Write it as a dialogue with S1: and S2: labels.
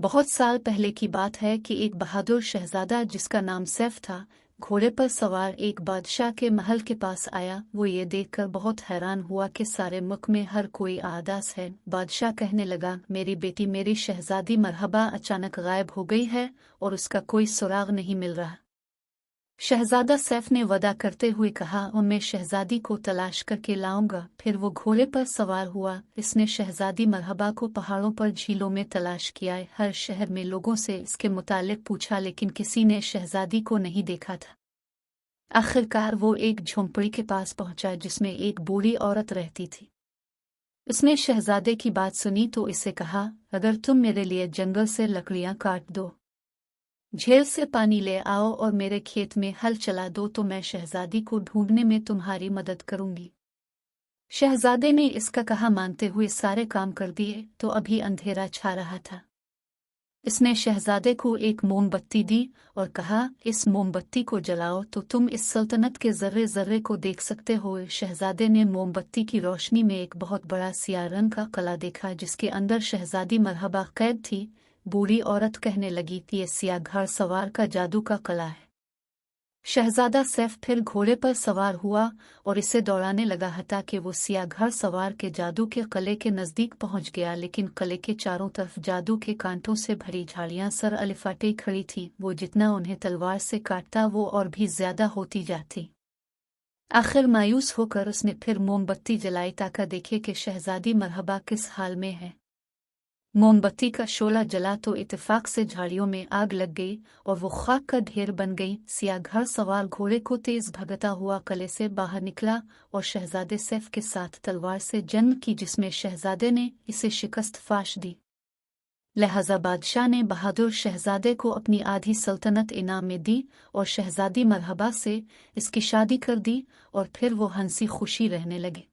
S1: बहुत साल पहले की बात है कि एक बहादुर शहजादा जिसका नाम सैफ था, घोड़े पर सवार एक बादशाह के महल के पास आया। वो ये देखकर बहुत हैरान हुआ कि सारे मुल्क में हर कोई आदास है। बादशाह कहने लगा, मेरी बेटी मेरी शहजादी मरहबा अचानक गायब हो गई है और उसका कोई सुराग नहीं मिल रहा। शहजादा सैफ ने वादा करते हुए कहा, और मैं शहजादी को तलाश करके लाऊंगा। फिर वो घोड़े पर सवार हुआ। इसने शहजादी मरहबा को पहाड़ों पर, झीलों में तलाश किया। हर शहर में लोगों से इसके मुतालिक पूछा, लेकिन किसी ने शहजादी को नहीं देखा था। आखिरकार वो एक झोंपड़ी के पास पहुंचा जिसमें एक बूढ़ी औरत रहती थी। उसने शहजादे की बात सुनी तो इसे कहा, अगर तुम मेरे लिए जंगल से लकड़ियां काट दो, झील से पानी ले आओ और मेरे खेत में हल चला दो तो मैं शहजादी को ढूंढने में तुम्हारी मदद करूंगी। शहजादे ने इसका कहा मानते हुए सारे काम कर दिए। तो अभी अंधेरा छा रहा था। इसने शहजादे को एक मोमबत्ती दी और कहा, इस मोमबत्ती को जलाओ तो तुम इस सल्तनत के जर्रे जर्रे को देख सकते हो। शहजादे ने मोमबत्ती की रोशनी में एक बहुत बड़ा सियाह रंग का कला देखा जिसके अंदर शहजादी मरहबा कैद थी। बूढ़ी औरत कहने लगी कि ये सियाह घड़ सवार का जादू का कला है। शहजादा सैफ फिर घोड़े पर सवार हुआ और इसे दौड़ाने लगा हता कि वो सियाह घड़ सवार के जादू के कले के नजदीक पहुंच गया। लेकिन कले के चारों तरफ जादू के कांटों से भरी झाड़ियां सर अलिफाटे खड़ी थी। वो जितना उन्हें तलवार से काटता वो और भी ज्यादा होती जाती। आखिर मायूस होकर उसने फिर मोमबत्ती जलाई ताकि देखे कि शहजादी मरहबा किस हाल में है। मोमबत्ती का शोला जला तो इत्तेफाक से झाड़ियों में आग लग गई और वो खाक का ढेर बन गई। सियाह घड़ सवार घोड़े को तेज भगता हुआ कले से बाहर निकला और शहजादे सैफ के साथ तलवार से जंग की, जिसमें शहजादे ने इसे शिकस्त फाश दी। लिहाजा बादशाह ने बहादुर शहजादे को अपनी आधी सल्तनत इनाम में दी और शहजादी मरहबा से इसकी शादी कर दी और फिर वो हंसी खुशी रहने लगे।